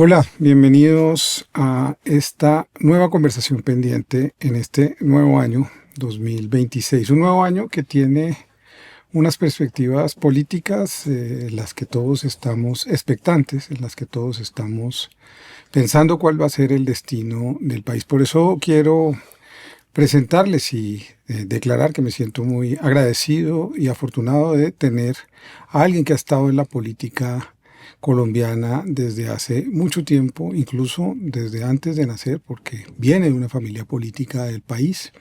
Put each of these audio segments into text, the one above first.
Hola, bienvenidos a esta nueva conversación pendiente en este nuevo año 2026. Un nuevo año que tiene unas perspectivas políticas en las que todos estamos expectantes, en las que todos estamos pensando cuál va a ser el destino del país. Por eso quiero presentarles y declarar que me siento muy agradecido y afortunado de tener a alguien que ha estado en la política colombiana desde hace mucho tiempo, incluso desde antes de nacer, porque viene de una familia política del país,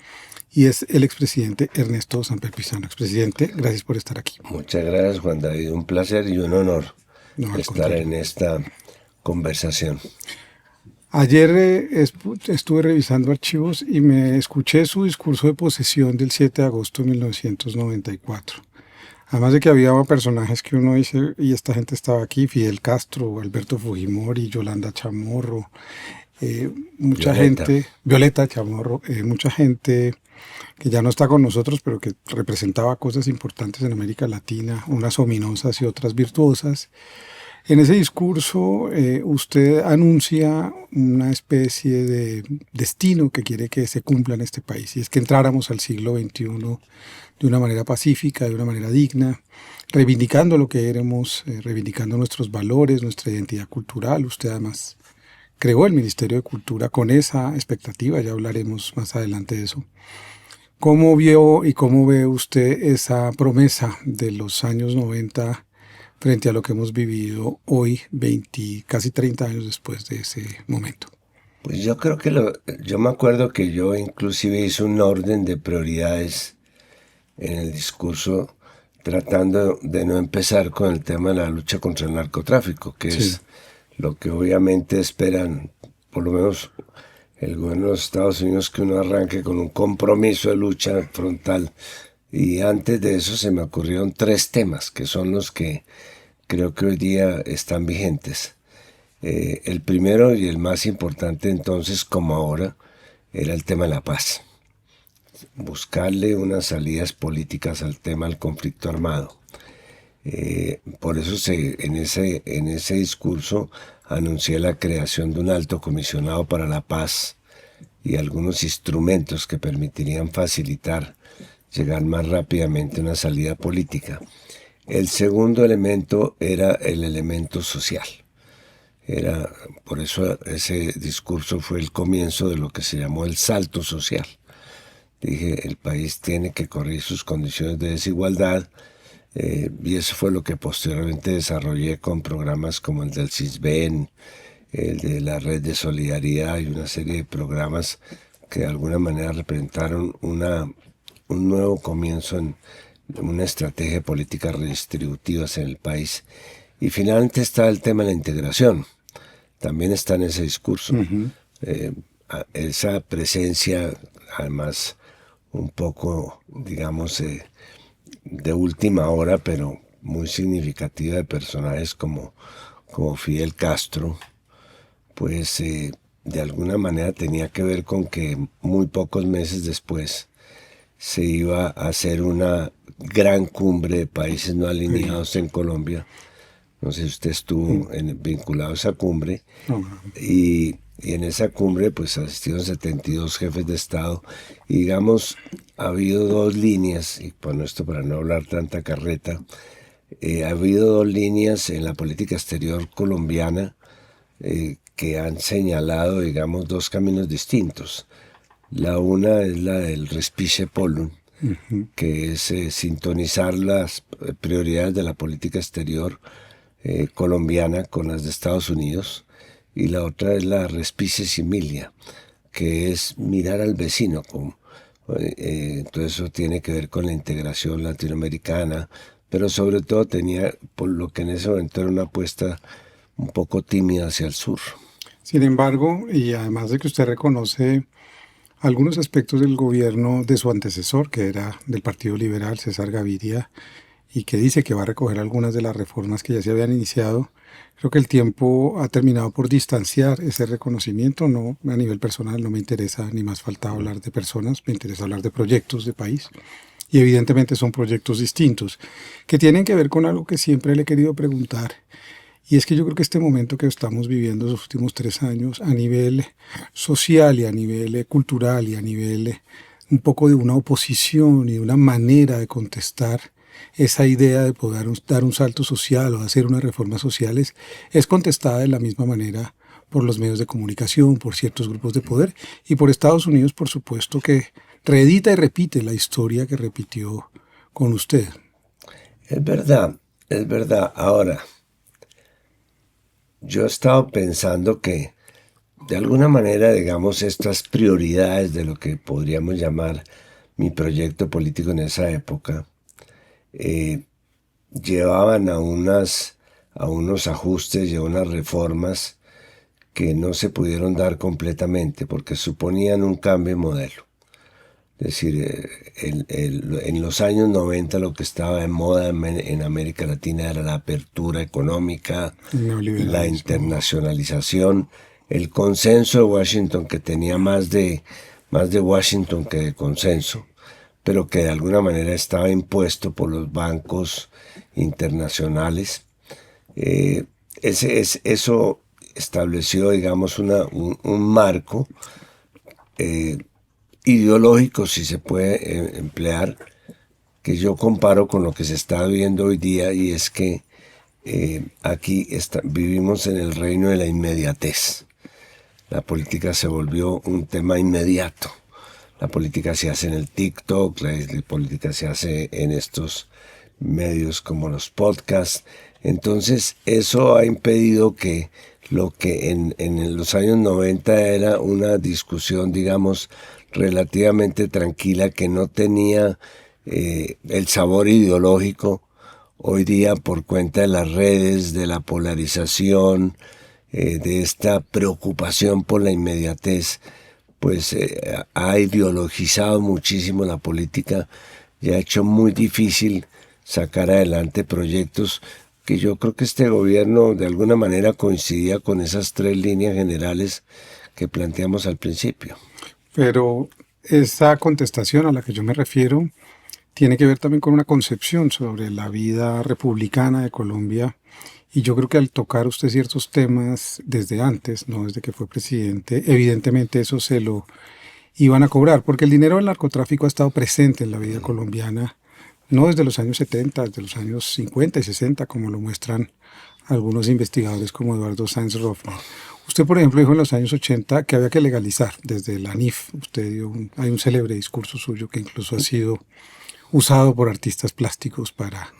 y es el expresidente Ernesto Samper Pizano. Expresidente, gracias por estar aquí. Muchas gracias, Juan David. Un placer y un honor No, al estar contrario. en esta conversación. Ayer estuve revisando archivos y me escuché su discurso de posesión del 7 de agosto de 1994. Además de que había personajes que uno dice, y esta gente estaba aquí, Fidel Castro, Alberto Fujimori, Yolanda Chamorro, mucha Violeta. gente, Violeta Chamorro, mucha gente que ya no está con nosotros, pero que representaba cosas importantes en América Latina, unas ominosas y otras virtuosas. En ese discurso usted anuncia una especie de destino que quiere que se cumpla en este país, y es que entráramos al siglo XXI de una manera pacífica, de una manera digna, reivindicando lo que éramos, reivindicando nuestros valores, nuestra identidad cultural. Usted además creó el Ministerio de Cultura con esa expectativa, ya hablaremos más adelante de eso. ¿Cómo vio y cómo ve usted esa promesa de los años 90 frente a lo que hemos vivido hoy, casi 30 años después de ese momento? Pues yo creo que yo me acuerdo que yo inclusive hice un orden de prioridades en el discurso, tratando de no empezar con el tema de la lucha contra el narcotráfico, que Sí. es lo que obviamente esperan, por lo menos el gobierno de los Estados Unidos, que uno arranque con un compromiso de lucha frontal. Y antes de eso se me ocurrieron 3 temas, que son los que creo que hoy día están vigentes. El primero y el más importante entonces, como ahora, era el tema de la paz. Buscarle unas salidas políticas al tema del conflicto armado. Por eso en ese discurso anuncié la creación de un alto comisionado para la paz y algunos instrumentos que permitirían facilitar llegar más rápidamente a una salida política. El segundo elemento era el elemento social. Por eso ese discurso fue el comienzo de lo que se llamó el salto social. Dije, el país tiene que corregir sus condiciones de desigualdad, y eso fue lo que posteriormente desarrollé con programas como el del CISBEN, el de la Red de Solidaridad y una serie de programas que de alguna manera representaron un nuevo comienzo en una estrategia de políticas redistributivas en el país. Y finalmente está el tema de la integración. También está en ese discurso. Esa presencia, además, un poco, digamos, de última hora, pero muy significativa, de personajes como Fidel Castro, pues de alguna manera tenía que ver con que muy pocos meses después se iba a hacer una gran cumbre de países no alineados en Colombia. No sé si usted estuvo vinculado a esa cumbre. No, Y en esa cumbre pues asistieron 72 jefes de Estado. Y digamos, ha habido 2 líneas, y por esto para no hablar tanta carreta, ha habido 2 líneas en la política exterior colombiana que han señalado, digamos, 2 caminos distintos. La una es la del Respice Pollum, que es sintonizar las prioridades de la política exterior colombiana con las de Estados Unidos, y la otra es la Respice Similia, que es mirar al vecino. Entonces eso tiene que ver con la integración latinoamericana, pero sobre todo tenía, por lo que en ese momento era una apuesta un poco tímida hacia el sur. Sin embargo, y además de que usted reconoce algunos aspectos del gobierno de su antecesor, que era del Partido Liberal, César Gaviria, y que dice que va a recoger algunas de las reformas que ya se habían iniciado, creo que el tiempo ha terminado por distanciar ese reconocimiento. No, a nivel personal no me interesa ni más falta hablar de personas, me interesa hablar de proyectos de país. Y evidentemente son proyectos distintos, que tienen que ver con algo que siempre le he querido preguntar, Y es que yo creo que este momento que estamos viviendo los últimos 3 años a nivel social y a nivel cultural y a nivel un poco de una oposición y de una manera de contestar esa idea de poder dar un salto social o hacer unas reformas sociales es contestada de la misma manera por los medios de comunicación, por ciertos grupos de poder y por Estados Unidos, por supuesto, que reedita y repite la historia que repitió con usted. Es verdad, es verdad. Ahora, yo he estado pensando que de alguna manera, digamos, estas prioridades de lo que podríamos llamar mi proyecto político en esa época, llevaban a unos ajustes y a unas reformas que no se pudieron dar completamente porque suponían un cambio de modelo. Es decir, en los años 90 lo que estaba en moda en América Latina era la apertura económica, la internacionalización, el consenso de Washington, que tenía más de Washington que de consenso, pero que de alguna manera estaba impuesto por los bancos internacionales. Eso estableció, digamos, un marco ideológico, si se puede emplear, que yo comparo con lo que se está viendo hoy día, y es que aquí vivimos en el reino de la inmediatez. La política se volvió un tema inmediato. La política se hace en el TikTok, la política se hace en estos medios como los podcasts. Entonces eso ha impedido que lo que en los años 90 era una discusión, digamos, relativamente tranquila, que no tenía el sabor ideológico, hoy día por cuenta de las redes, de la polarización, de esta preocupación por la inmediatez, pues ha ideologizado muchísimo la política y ha hecho muy difícil sacar adelante proyectos que yo creo que este gobierno de alguna manera coincidía con esas 3 líneas generales que planteamos al principio. Pero esa contestación a la que yo me refiero tiene que ver también con una concepción sobre la vida republicana de Colombia. Y yo creo que al tocar usted ciertos temas desde antes, no desde que fue presidente, evidentemente eso se lo iban a cobrar, porque el dinero del narcotráfico ha estado presente en la vida colombiana, no desde los años 70, desde los años 50 y 60, como lo muestran algunos investigadores como Eduardo Sáenz Roffman. Usted, por ejemplo, dijo en los años 80 que había que legalizar desde la ANIF. Hay un célebre discurso suyo que incluso ha sido usado por artistas plásticos para...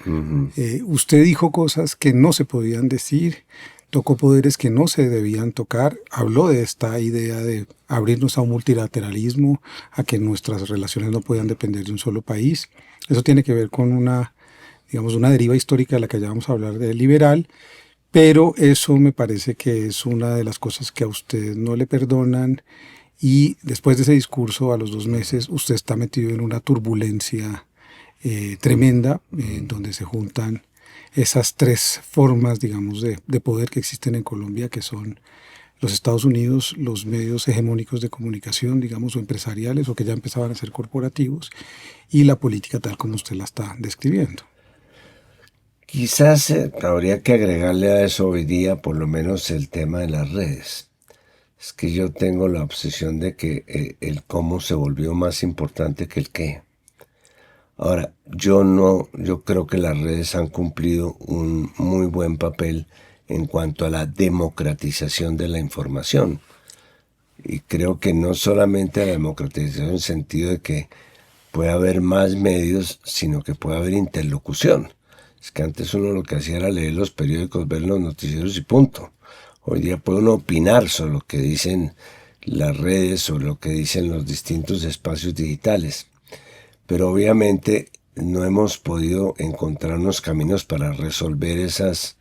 usted dijo cosas que no se podían decir, tocó poderes que no se debían tocar, habló de esta idea de abrirnos a un multilateralismo, a que nuestras relaciones no puedan depender de un solo país. Eso tiene que ver con una deriva histórica de la que ya vamos a hablar, de liberal, pero eso me parece que es una de las cosas que a usted no le perdonan, y después de ese discurso, a los 2 meses, usted está metido en una turbulencia tremenda, donde se juntan esas 3 formas, digamos, de poder que existen en Colombia, que son los Estados Unidos, los medios hegemónicos de comunicación, digamos, o empresariales, o que ya empezaban a ser corporativos, y la política tal como usted la está describiendo. Quizás habría que agregarle a eso hoy día por lo menos el tema de las redes. Es que yo tengo la obsesión de que el cómo se volvió más importante que el qué. Ahora, yo creo que las redes han cumplido un muy buen papel en cuanto a la democratización de la información. Y creo que no solamente a la democratización en el sentido de que puede haber más medios, sino que puede haber interlocución. Es que antes uno lo que hacía era leer los periódicos, ver los noticieros y punto. Hoy día puede uno opinar sobre lo que dicen las redes, sobre lo que dicen los distintos espacios digitales. Pero obviamente no hemos podido encontrar unos caminos para resolver esas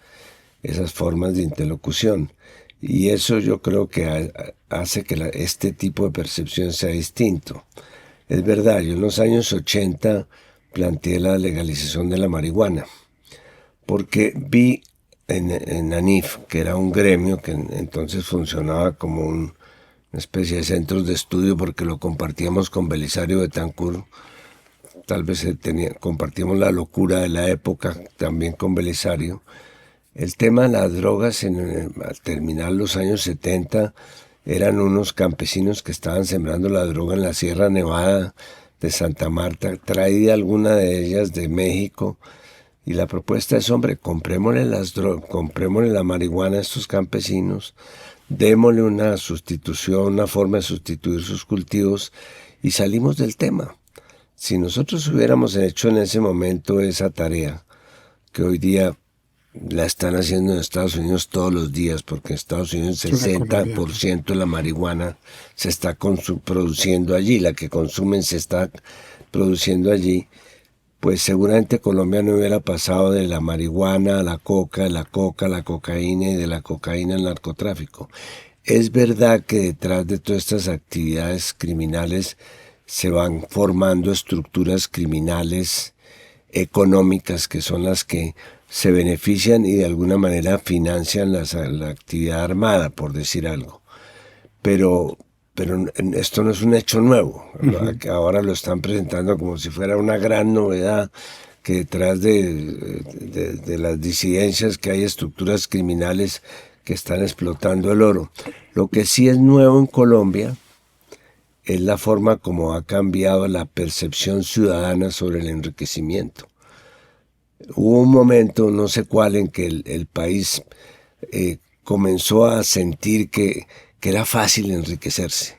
formas de interlocución. Y eso yo creo que hace que este tipo de percepción sea distinto. Es verdad, yo en los años 80 planteé la legalización de la marihuana, porque vi en ANIF, que era un gremio que entonces funcionaba como una especie de centros de estudio, porque lo compartíamos con Belisario Betancur. Tal vez compartíamos la locura de la época también con Belisario. El tema de las drogas, al terminar los años 70, eran unos campesinos que estaban sembrando la droga en la Sierra Nevada de Santa Marta, traía alguna de ellas de México, y la propuesta es, hombre, comprémosle la marihuana a estos campesinos, démosle una sustitución, una forma de sustituir sus cultivos, y salimos del tema. Si nosotros hubiéramos hecho en ese momento esa tarea, que hoy día la están haciendo en Estados Unidos todos los días, porque en Estados Unidos el 60% de la marihuana se está produciendo allí, la que consumen se está produciendo allí, pues seguramente Colombia no hubiera pasado de la marihuana a la coca, de la coca a la cocaína y de la cocaína al narcotráfico. Es verdad que detrás de todas estas actividades criminales se van formando estructuras criminales económicas que son las que se benefician y de alguna manera financian la actividad armada, por decir algo. Pero esto no es un hecho nuevo. Uh-huh. Ahora lo están presentando como si fuera una gran novedad, que detrás de las disidencias que hay estructuras criminales que están explotando el oro. Lo que sí es nuevo en Colombia es la forma como ha cambiado la percepción ciudadana sobre el enriquecimiento. Hubo un momento, no sé cuál, en que el país comenzó a sentir que era fácil enriquecerse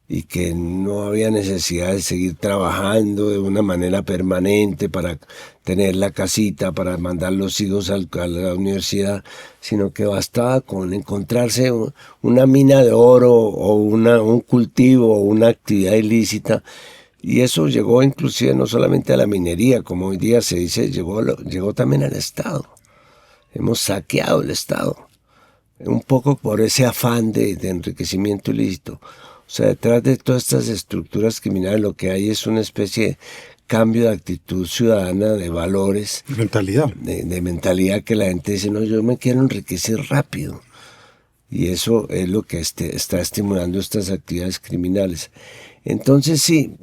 y que no había necesidad de seguir trabajando de una manera permanente para tener la casita, para mandar los hijos a la universidad, sino que bastaba con encontrarse una mina de oro o un cultivo o una actividad ilícita. Y eso llegó inclusive no solamente a la minería, como hoy día se dice, llegó también al Estado. Hemos saqueado el Estado, un poco por ese afán de enriquecimiento ilícito. O sea, detrás de todas estas estructuras criminales lo que hay es una especie de cambio de actitud ciudadana, de valores. Mentalidad. De mentalidad, que la gente dice, no, yo me quiero enriquecer rápido. Y eso es lo que está estimulando estas actividades criminales. Entonces sí,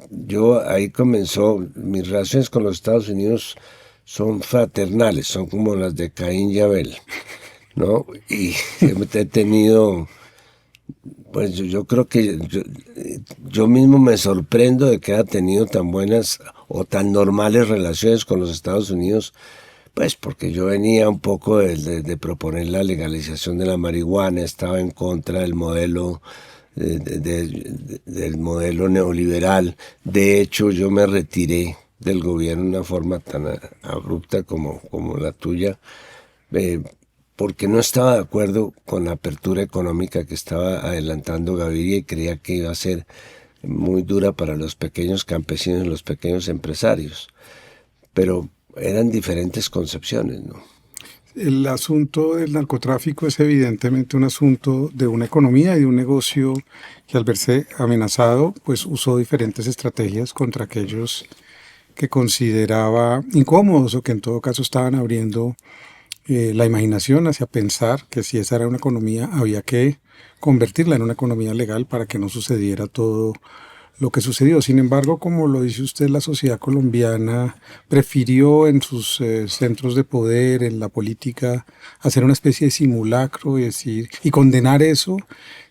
ahí comenzó, mis relaciones con los Estados Unidos son fraternales, son como las de Caín y Abel, ¿no? Y he tenido, pues yo creo que yo mismo me sorprendo de que haya tenido tan buenas o tan normales relaciones con los Estados Unidos, pues porque yo venía un poco de proponer la legalización de la marihuana, estaba en contra del modelo del modelo neoliberal. De hecho, yo me retiré del gobierno de una forma tan abrupta como la tuya, porque no estaba de acuerdo con la apertura económica que estaba adelantando Gaviria y creía que iba a ser muy dura para los pequeños campesinos y los pequeños empresarios. Pero eran diferentes concepciones, ¿no? El asunto del narcotráfico es evidentemente un asunto de una economía y de un negocio que, al verse amenazado, pues usó diferentes estrategias contra aquellos que consideraba incómodos o que en todo caso estaban abriendo la imaginación hacia pensar que si esa era una economía había que convertirla en una economía legal para que no sucediera todo lo que sucedió. Sin embargo, como lo dice usted, la sociedad colombiana prefirió en sus centros de poder, en la política, hacer una especie de simulacro y condenar eso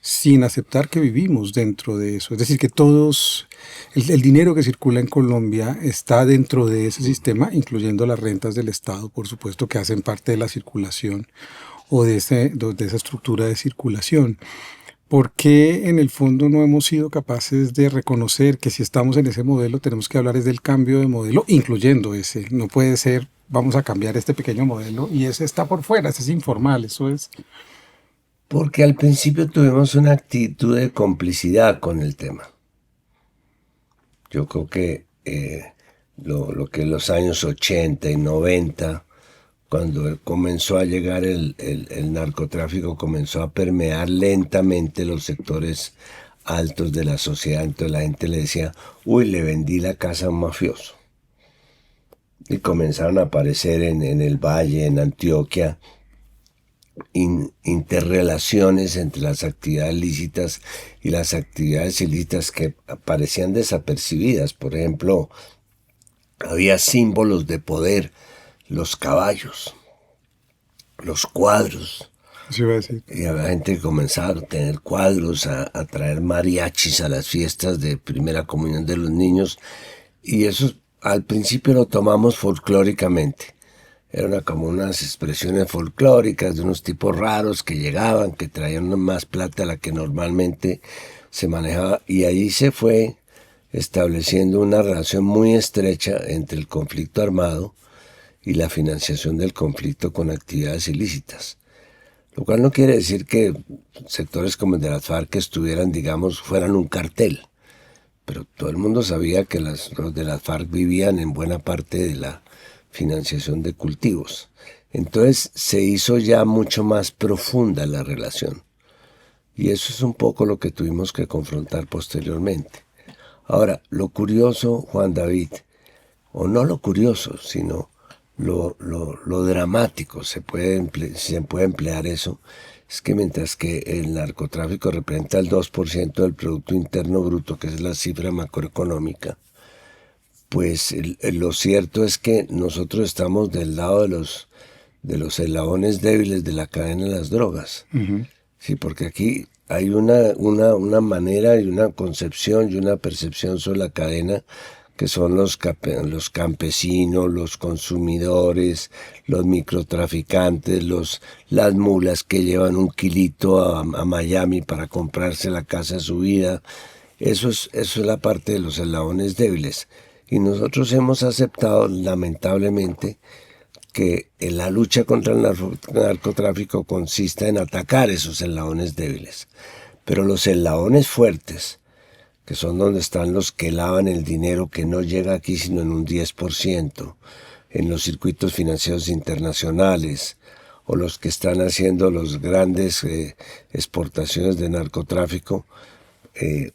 sin aceptar que vivimos dentro de eso. Es decir, que el dinero que circula en Colombia está dentro de ese sistema, incluyendo las rentas del Estado, por supuesto, que hacen parte de la circulación o de esa estructura de circulación. ¿Por qué en el fondo no hemos sido capaces de reconocer que si estamos en ese modelo tenemos que hablar del cambio de modelo, incluyendo ese? No puede ser, vamos a cambiar este pequeño modelo y ese está por fuera, ese es informal, eso es. Porque al principio tuvimos una actitud de complicidad con el tema. Yo creo que lo que en los años 80 y 90... cuando comenzó a llegar el narcotráfico, comenzó a permear lentamente los sectores altos de la sociedad. Entonces la gente le decía, uy, le vendí la casa a un mafioso. Y comenzaron a aparecer en el Valle, en Antioquia, interrelaciones entre las actividades lícitas y las actividades ilícitas que parecían desapercibidas. Por ejemplo, había símbolos de poder. Los caballos. los cuadros. Eso iba a decir. Y había gente que comenzaba a tener cuadros, a traer mariachis a las fiestas de primera comunión de los niños. Y eso al principio lo tomamos folclóricamente. Eran como unas expresiones folclóricas de unos tipos raros que llegaban, que traían más plata a la que normalmente se manejaba. Y ahí se fue estableciendo una relación muy estrecha entre el conflicto armado y la financiación del conflicto con actividades ilícitas. Lo cual no quiere decir que sectores como el de las FARC estuvieran, digamos, fueran un cartel. Pero todo el mundo sabía que los de las FARC vivían en buena parte de la financiación de cultivos. Entonces se hizo ya mucho más profunda la relación. Y eso es un poco lo que tuvimos que confrontar posteriormente. Ahora, lo curioso, Juan David, o no lo curioso, sino lo dramático, se puede emplear eso, es que mientras que el narcotráfico representa el 2% del Producto Interno Bruto, que es la cifra macroeconómica, pues lo cierto es que nosotros estamos del lado de los eslabones débiles de la cadena de las drogas. Uh-huh. Sí, porque aquí hay una manera y una concepción y una percepción sobre la cadena que son los campesinos, los consumidores, los microtraficantes, las mulas que llevan un kilito a Miami para comprarse la casa de su vida. Eso es la parte de los eslabones débiles. Y nosotros hemos aceptado, lamentablemente, que la lucha contra el narcotráfico consista en atacar esos eslabones débiles. Pero los eslabones fuertes, que son donde están los que lavan el dinero que no llega aquí sino en un 10%, en los circuitos financieros internacionales, o los que están haciendo los grandes exportaciones de narcotráfico,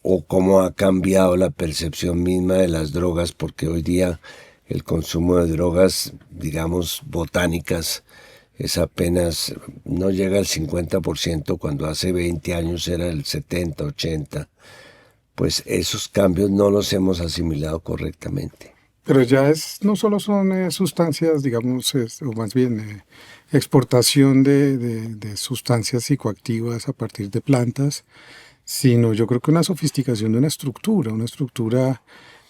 o cómo ha cambiado la percepción misma de las drogas, porque hoy día el consumo de drogas, digamos, botánicas, es apenas, no llega al 50%, cuando hace 20 años era el 70, 80%. Pues esos cambios no los hemos asimilado correctamente. Pero ya no solo son sustancias, digamos, o más bien exportación de sustancias psicoactivas a partir de plantas, sino yo creo que una sofisticación de una estructura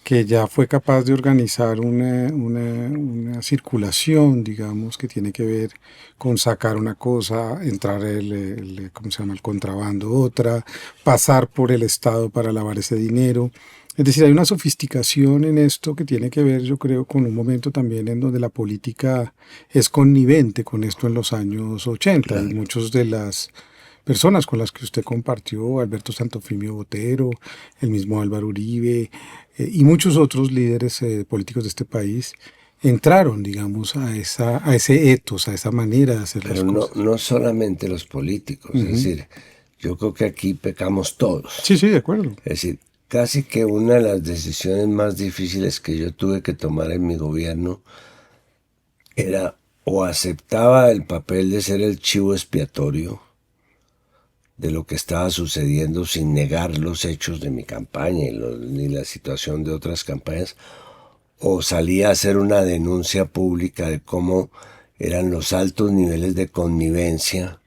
que ya fue capaz de organizar una circulación, digamos, que tiene que ver con sacar una cosa, entrar ¿cómo se llama?, el contrabando otra, pasar por el Estado para lavar ese dinero. Es decir, hay una sofisticación en esto que tiene que ver, yo creo, con un momento también en donde la política es connivente con esto en los años 80. Claro. Y muchos de las personas con las que usted compartió, Alberto Santofimio Botero, el mismo Álvaro Uribe y muchos otros líderes políticos de este país, entraron, digamos, a ese etos, a esa manera de hacer las cosas. Pero no solamente los políticos, es decir, yo creo que aquí pecamos todos. Sí, de acuerdo. Es decir, casi que una de las decisiones más difíciles que yo tuve que tomar en mi gobierno era o aceptaba el papel de ser el chivo expiatorio de lo que estaba sucediendo sin negar los hechos de mi campaña ni la situación de otras campañas, o salía a hacer una denuncia pública de cómo eran los altos niveles de connivencia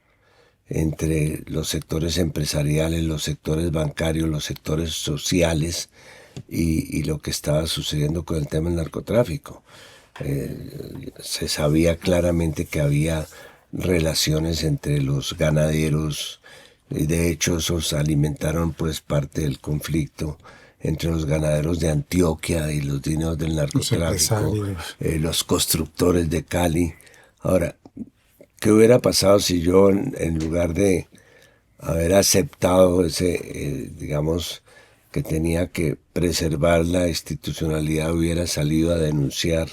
entre los sectores empresariales, los sectores bancarios, los sectores sociales y lo que estaba sucediendo con el tema del narcotráfico. Se sabía claramente que había relaciones entre los ganaderos. De hecho, esos alimentaron pues parte del conflicto entre los ganaderos de Antioquia y los dineros del narcotráfico, los constructores de Cali. Ahora, ¿qué hubiera pasado si yo, en lugar de haber aceptado ese, digamos, que tenía que preservar la institucionalidad, hubiera salido a denunciar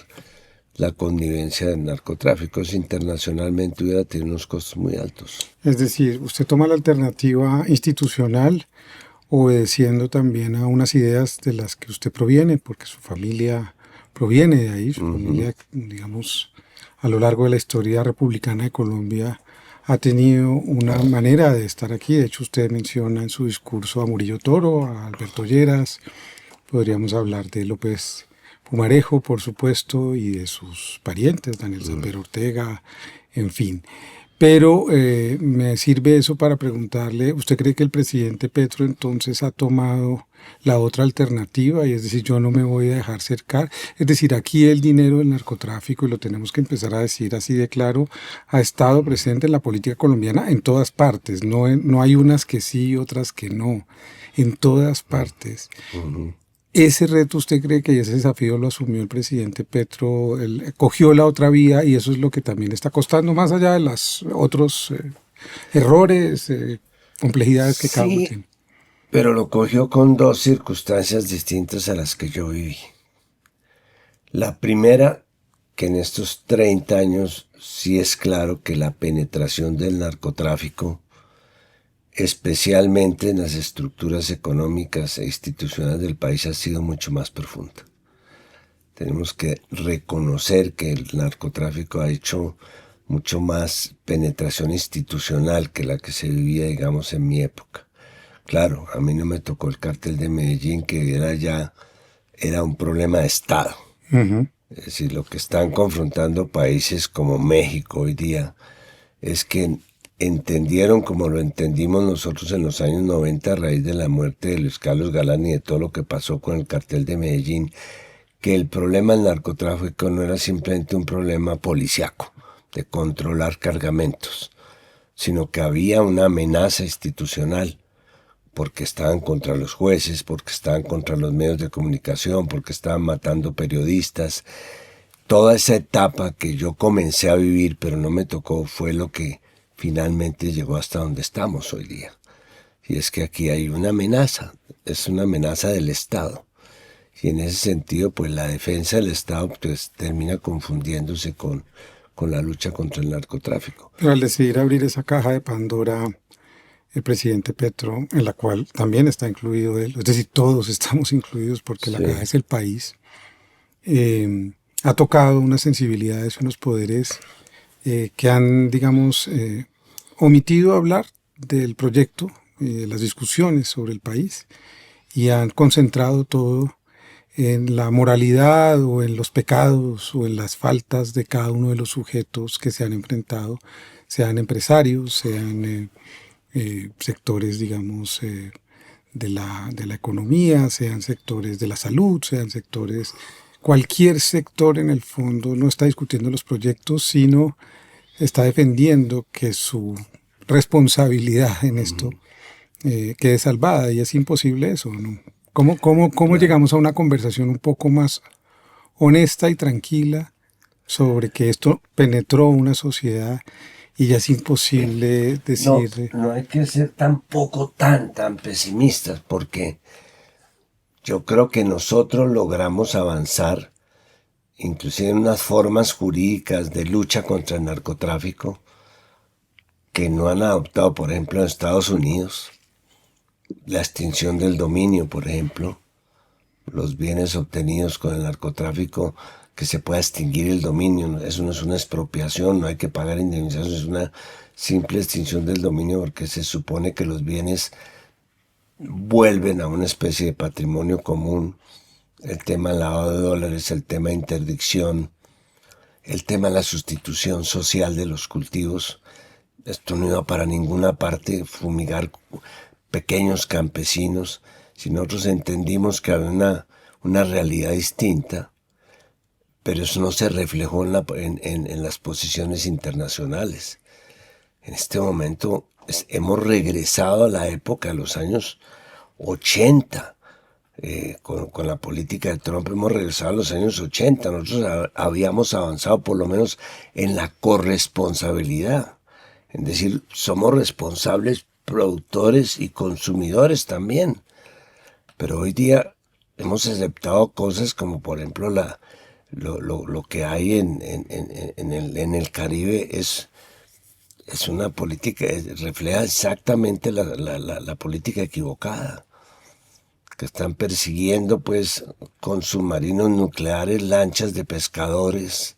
la connivencia del narcotráfico? Eso internacionalmente hubiera tenido unos costos muy altos. Es decir, usted toma la alternativa institucional, obedeciendo también a unas ideas de las que usted proviene, porque su familia proviene de ahí, su familia, digamos, a lo largo de la historia republicana de Colombia ha tenido una manera de estar aquí. De hecho, usted menciona en su discurso a Murillo Toro, a Alberto Lleras, podríamos hablar de López Pumarejo, por supuesto, y de sus parientes, Daniel Samper Ortega, en fin. Pero me sirve eso para preguntarle, ¿usted cree que el presidente Petro entonces ha tomado la otra alternativa? Y es decir, yo no me voy a dejar cercar. Es decir, aquí el dinero del narcotráfico, y lo tenemos que empezar a decir así de claro, ha estado presente en la política colombiana en todas partes. No, no hay unas que sí y otras que no. En todas partes. Ujú. ¿Ese reto usted cree que ese desafío lo asumió el presidente Petro? Él cogió la otra vía y eso es lo que también está costando, más allá de los otros errores, complejidades que cada uno Sí, tiene. pero lo cogió con dos circunstancias distintas a las que yo viví. La primera, que en estos 30 años sí es claro que la penetración del narcotráfico, especialmente en las estructuras económicas e institucionales del país, ha sido mucho más profunda. Tenemos que reconocer que el narcotráfico ha hecho mucho más penetración institucional que la que se vivía, digamos, en mi época. Claro, a mí no me tocó el cártel de Medellín, que era un problema de Estado. Ujú. Es decir, lo que están confrontando países como México hoy día es que entendieron como lo entendimos nosotros en los años 90 a raíz de la muerte de Luis Carlos Galán y de todo lo que pasó con el cartel de Medellín, que el problema del narcotráfico no era simplemente un problema policiaco de controlar cargamentos, sino que había una amenaza institucional porque estaban contra los jueces, porque estaban contra los medios de comunicación, porque estaban matando periodistas. Toda esa etapa que yo comencé a vivir, pero no me tocó, fue lo que finalmente llegó hasta donde estamos hoy día. Y es que aquí hay una amenaza, es una amenaza del Estado. Y en ese sentido, pues la defensa del Estado pues, termina confundiéndose con la lucha contra el narcotráfico. Pero al decidir abrir esa caja de Pandora, el presidente Petro, en la cual también está incluido él, es decir, todos estamos incluidos porque la caja Sí, es el país, ha tocado unas sensibilidades, unos poderes que han, digamos, omitido hablar del proyecto y de las discusiones sobre el país y han concentrado todo en la moralidad o en los pecados o en las faltas de cada uno de los sujetos que se han enfrentado, sean empresarios, sean sectores, digamos, de la economía, sean sectores de la salud, sean sectores, cualquier sector en el fondo no está discutiendo los proyectos, sino está defendiendo que su responsabilidad en esto quede salvada y es imposible eso, ¿no? ¿Cómo claro. llegamos a una conversación un poco más honesta y tranquila sobre que esto penetró una sociedad y ya es imposible No, decir, no hay que ser tampoco tan pesimistas, porque yo creo que nosotros logramos avanzar, inclusive en unas formas jurídicas de lucha contra el narcotráfico, que no han adoptado, por ejemplo, en Estados Unidos, la extinción del dominio, por ejemplo, los bienes obtenidos con el narcotráfico, que se pueda extinguir el dominio. Eso no es una expropiación, no hay que pagar indemnización, es una simple extinción del dominio porque se supone que los bienes vuelven a una especie de patrimonio común. El tema del lavado de dólares, el tema de interdicción, el tema de la sustitución social de los cultivos. Esto no iba para ninguna parte, fumigar pequeños campesinos. Si nosotros entendimos que había una realidad distinta, pero eso no se reflejó en las posiciones internacionales. En este momento hemos regresado a la época de los años 80. Con la política de Trump hemos regresado a los años 80. Nosotros habíamos avanzado por lo menos en la corresponsabilidad. Es decir, somos responsables productores y consumidores también. Pero hoy día hemos aceptado cosas como por ejemplo lo que hay en el Caribe es una política, refleja exactamente la política equivocada, que están persiguiendo pues con submarinos nucleares lanchas de pescadores,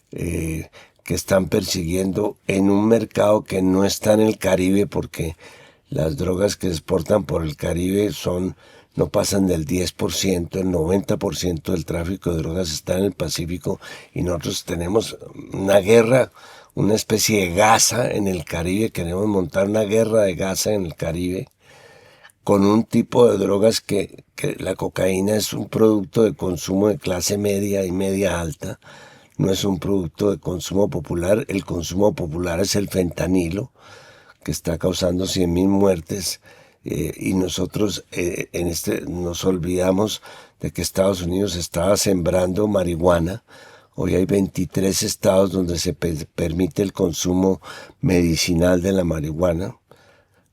que están persiguiendo en un mercado que no está en el Caribe porque las drogas que exportan por el Caribe no pasan del 10%, el 90% del tráfico de drogas está en el Pacífico y nosotros tenemos una guerra una especie de Gaza en el Caribe, queremos montar una guerra de Gaza en el Caribe, con un tipo de drogas que la cocaína es un producto de consumo de clase media y media alta, no es un producto de consumo popular. El consumo popular es el fentanilo, que está causando 100.000 muertes, y nosotros nos olvidamos de que Estados Unidos estaba sembrando marihuana. Hoy hay 23 estados donde se permite el consumo medicinal de la marihuana.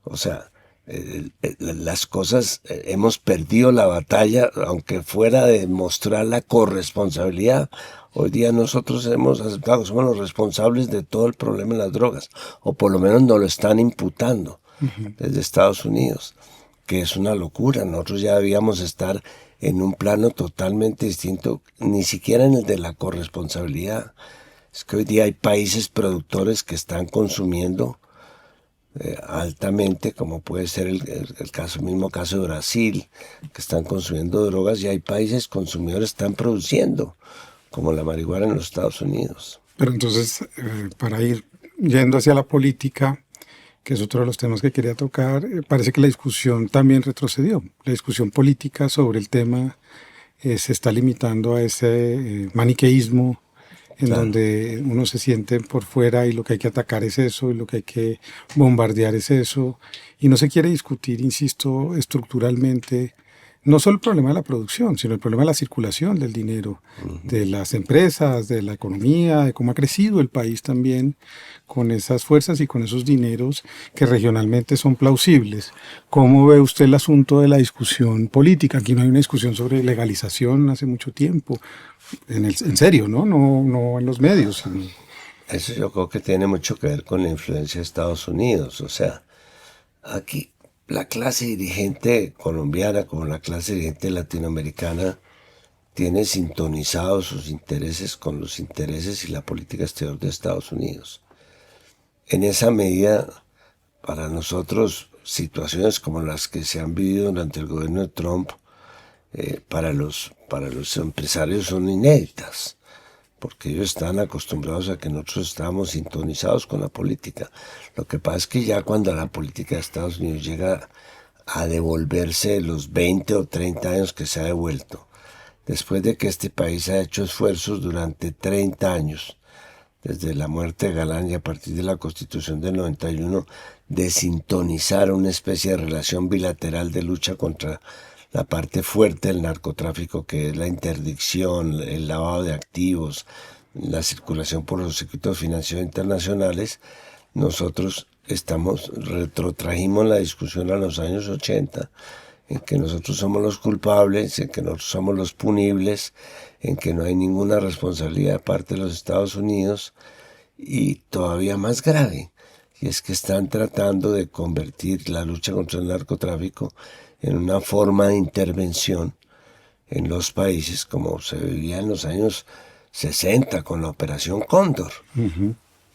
O sea, las cosas, hemos perdido la batalla, aunque fuera de mostrar la corresponsabilidad. Hoy día nosotros hemos aceptado que somos los responsables de todo el problema de las drogas, o por lo menos nos lo están imputando desde Estados Unidos, que es una locura. Nosotros ya debíamos estar en un plano totalmente distinto, ni siquiera en el de la corresponsabilidad. Es que hoy día hay países productores que están consumiendo altamente, como puede ser el mismo caso de Brasil, que están consumiendo drogas, y hay países consumidores que están produciendo, como la marihuana en los Estados Unidos. Pero entonces, para ir yendo hacia la política, que es otro de los temas que quería tocar, parece que la discusión también retrocedió. La discusión política sobre el tema se está limitando a ese maniqueísmo en Claro. donde uno se siente por fuera y lo que hay que atacar es eso, y lo que hay que bombardear es eso, y no se quiere discutir, insisto, estructuralmente, no solo el problema de la producción, sino el problema de la circulación del dinero, de las empresas, de la economía, de cómo ha crecido el país también con esas fuerzas y con esos dineros que regionalmente son plausibles. ¿Cómo ve usted el asunto de la discusión política? Aquí no hay una discusión sobre legalización hace mucho tiempo, en serio, ¿no? No en los medios. Sino... Eso yo creo que tiene mucho que ver con la influencia de Estados Unidos. O sea, aquí la clase dirigente colombiana, como la clase dirigente latinoamericana, tiene sintonizados sus intereses con los intereses y la política exterior de Estados Unidos. En esa medida, para nosotros, situaciones como las que se han vivido durante el gobierno de Trump, para los empresarios son inéditas, porque ellos están acostumbrados a que nosotros estábamos sintonizados con la política. Lo que pasa es que ya cuando la política de Estados Unidos llega a devolverse los 20 o 30 años que se ha devuelto, después de que este país ha hecho esfuerzos durante 30 años, desde la muerte de Galán y a partir de la Constitución del 91, de sintonizar una especie de relación bilateral de lucha contra la parte fuerte del narcotráfico, que es la interdicción, el lavado de activos, la circulación por los circuitos financieros internacionales. Nosotros retrotrajimos la discusión a los años 80, en que nosotros somos los culpables, en que nosotros somos los punibles, en que no hay ninguna responsabilidad de parte de los Estados Unidos, y todavía más grave, y es que están tratando de convertir la lucha contra el narcotráfico en una forma de intervención en los países, como se vivía en los años 60 con la Operación Cóndor,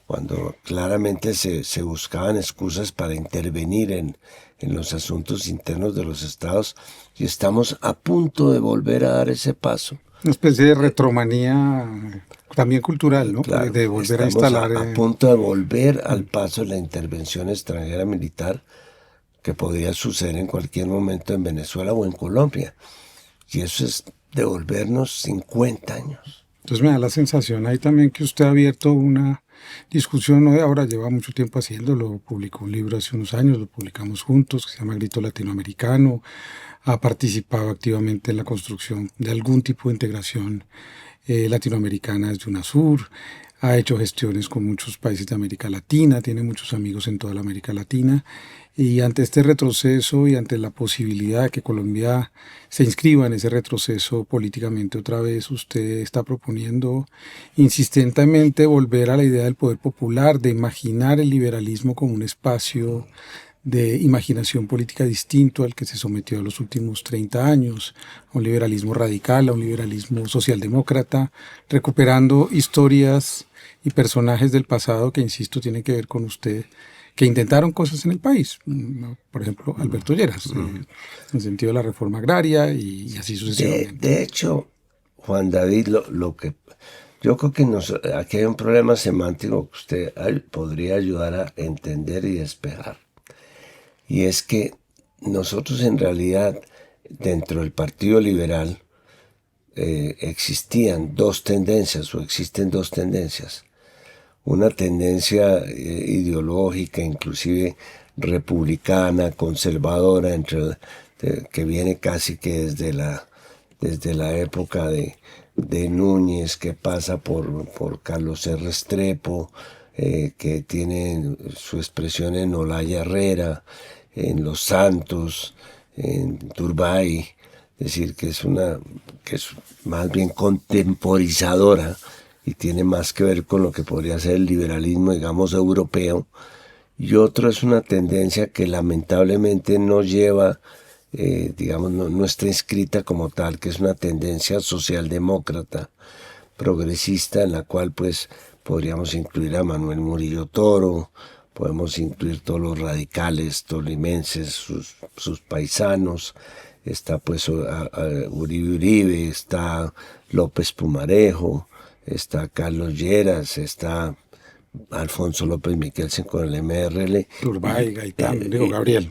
cuando claramente se buscaban excusas para intervenir en los asuntos internos de los estados, y estamos a punto de volver a dar ese paso. Una especie de retromanía también cultural, ¿no? Claro, de volver a instalar... a punto de volver al paso de la intervención extranjera militar, que podría suceder en cualquier momento en Venezuela o en Colombia. Y eso es devolvernos 50 años. Entonces me da la sensación ahí también que usted ha abierto una discusión, no de ahora, lleva mucho tiempo haciéndolo, publicó un libro hace unos años, lo publicamos juntos, que se llama Grito Latinoamericano, ha participado activamente en la construcción de algún tipo de integración latinoamericana desde UNASUR, ha hecho gestiones con muchos países de América Latina, tiene muchos amigos en toda la América Latina, y ante este retroceso y ante la posibilidad de que Colombia se inscriba en ese retroceso políticamente otra vez, usted está proponiendo insistentemente volver a la idea del poder popular, de imaginar el liberalismo como un espacio de imaginación política distinto al que se sometió a los últimos 30 años, a un liberalismo radical, a un liberalismo socialdemócrata, recuperando historias y personajes del pasado que, insisto, tienen que ver con usted, que intentaron cosas en el país. Por ejemplo, Alberto Lleras, en el sentido de la reforma agraria y así sucesivamente. De hecho, Juan David, lo que Yo creo que aquí hay un problema semántico que usted podría ayudar a entender y despejar. Y es que nosotros en realidad, dentro del Partido Liberal, existían dos tendencias o existen dos tendencias. Una tendencia ideológica, inclusive republicana, conservadora, que viene casi que desde la época de Núñez, que pasa por Carlos R. Restrepo, que tiene su expresión en Olaya Herrera, en Los Santos, en Turbay, es decir, que es más bien contemporizadora y tiene más que ver con lo que podría ser el liberalismo, digamos, europeo, y otro es una tendencia que lamentablemente no lleva, digamos, no está inscrita como tal, que es una tendencia socialdemócrata, progresista, en la cual pues podríamos incluir a Manuel Murillo Toro, podemos incluir todos los radicales tolimenses, sus paisanos, está pues Uribe, está López Pumarejo, está Carlos Lleras, está Alfonso López Miquelsen con el MRL. Turbay, Gaitán, digo Gabriel.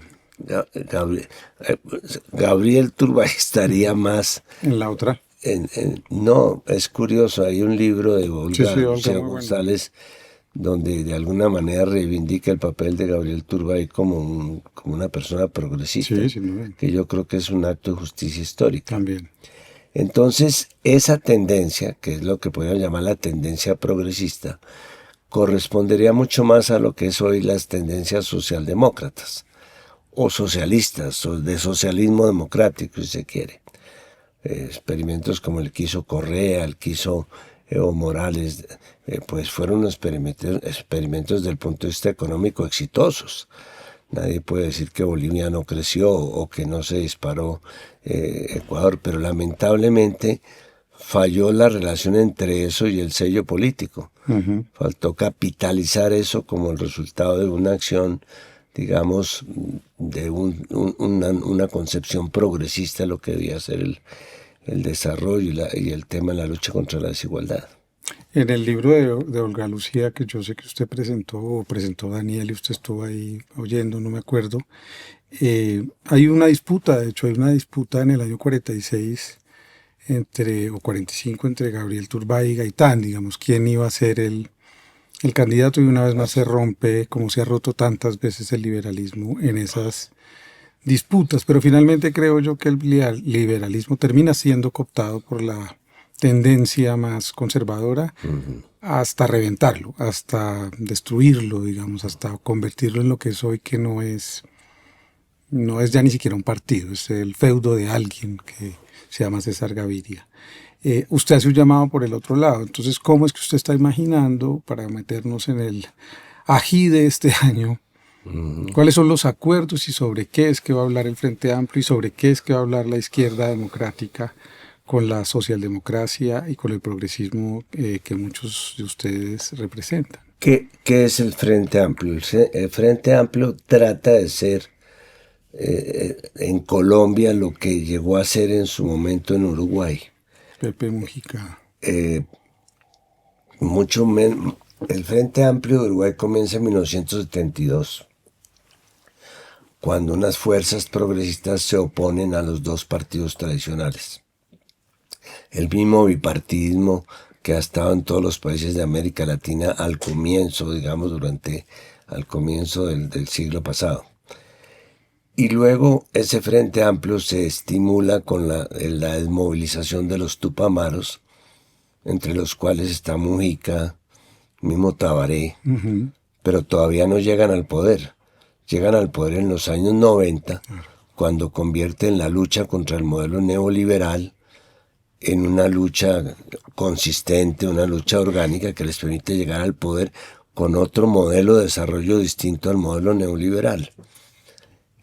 Gabriel Turbay estaría más... En la otra. No, es curioso, hay un libro de Olga, Olga González, donde de alguna manera reivindica el papel de Gabriel Turbay como una persona progresista, que yo creo que es un acto de justicia histórica. También. Entonces, esa tendencia, que es lo que podríamos llamar la tendencia progresista, correspondería mucho más a lo que es hoy las tendencias socialdemócratas, o socialistas, o de socialismo democrático, si se quiere. Experimentos como el que hizo Correa, el que hizo Evo Morales, pues fueron experimentos desde el punto de vista económico exitosos. Nadie puede decir que Bolivia no creció o que no se disparó Ecuador, pero lamentablemente falló la relación entre eso y el sello político. Uh-huh. Faltó capitalizar eso como el resultado de una acción, digamos, de una concepción progresista de lo que debía ser el desarrollo y el tema de la lucha contra la desigualdad. En el libro de Olga Lucía, que yo sé que usted presentó Daniel y usted estuvo ahí oyendo, no me acuerdo, hay una disputa, de hecho hay una disputa en el año 46 o 45 entre Gabriel Turbay y Gaitán, digamos, quién iba a ser el candidato, y una vez más se rompe, como se ha roto tantas veces el liberalismo en esas disputas, pero finalmente creo yo que el liberalismo termina siendo cooptado por la tendencia más conservadora, uh-huh, hasta reventarlo, hasta destruirlo, digamos, hasta convertirlo en lo que es hoy, que no es ya ni siquiera un partido, es el feudo de alguien que se llama César Gaviria. Usted hace un llamado por el otro lado, entonces, ¿cómo es que usted está imaginando, para meternos en el ají de este año, cuáles son los acuerdos y sobre qué es que va a hablar el Frente Amplio y sobre qué es que va a hablar la izquierda democrática con la socialdemocracia y con el progresismo que muchos de ustedes representan? ¿Qué es el Frente Amplio? El Frente Amplio trata de ser en Colombia lo que llegó a ser en su momento en Uruguay. Pepe Mujica. Mucho menos. El Frente Amplio de Uruguay comienza en 1972, cuando unas fuerzas progresistas se oponen a los dos partidos tradicionales. El mismo bipartidismo que ha estado en todos los países de América Latina al comienzo, digamos, al comienzo del siglo pasado. Y luego ese Frente Amplio se estimula con la desmovilización de los tupamaros, entre los cuales está Mujica, mismo Tabaré, uh-huh, pero todavía no llegan al poder. Llegan al poder en los años 90, cuando convierten la lucha contra el modelo neoliberal en una lucha consistente, una lucha orgánica que les permite llegar al poder con otro modelo de desarrollo distinto al modelo neoliberal.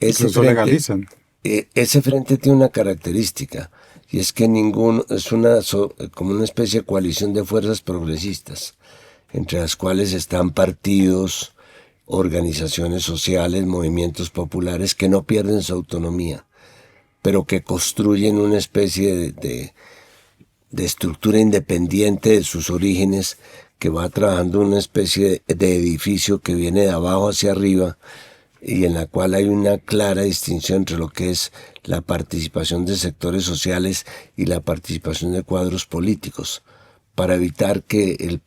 Incluso legalizan. Ese frente tiene una característica, y es que es como una especie de coalición de fuerzas progresistas, entre las cuales están partidos, organizaciones sociales, movimientos populares que no pierden su autonomía, pero que construyen una especie de estructura independiente de sus orígenes, que va trabajando una especie de edificio que viene de abajo hacia arriba y en la cual hay una clara distinción entre lo que es la participación de sectores sociales y la participación de cuadros políticos, para evitar que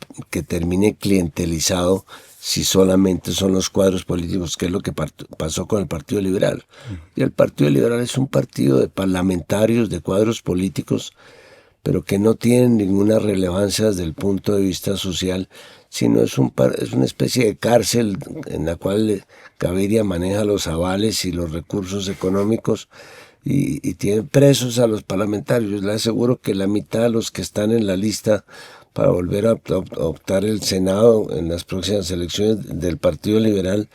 termine clientelizado si solamente son los cuadros políticos, que es lo que pasó con el Partido Liberal. Y el Partido Liberal es un partido de parlamentarios, de cuadros políticos, pero que no tienen ninguna relevancia desde el punto de vista social, sino es una especie de cárcel en la cual Gaviria maneja los avales y los recursos económicos y tiene presos a los parlamentarios. Le aseguro que la mitad de los que están en la lista para volver a optar el Senado en las próximas elecciones del Partido Liberal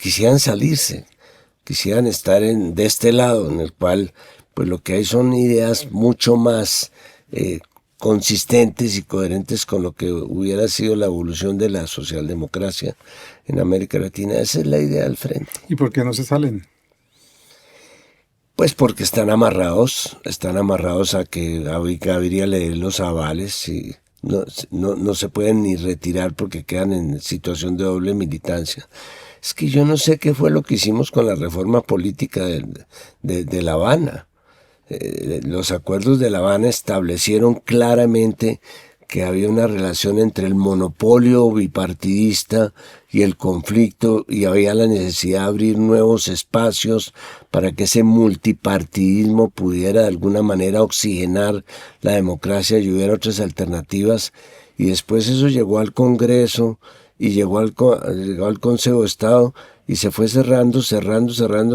quisieran salirse, quisieran estar de este lado, en el cual pues lo que hay son ideas mucho más consistentes y coherentes con lo que hubiera sido la evolución de la socialdemocracia en América Latina. Esa es la idea del frente. ¿Y por qué no se salen? Pues porque están amarrados a que Gaviria le dé los avales y no se pueden ni retirar porque quedan en situación de doble militancia. Es que yo no sé qué fue lo que hicimos con la reforma política de La Habana. Los acuerdos de La Habana establecieron claramente que había una relación entre el monopolio bipartidista y el conflicto, y había la necesidad de abrir nuevos espacios para que ese multipartidismo pudiera de alguna manera oxigenar la democracia y hubiera otras alternativas. Y después eso llegó al Congreso y llegó al Consejo de Estado y se fue cerrando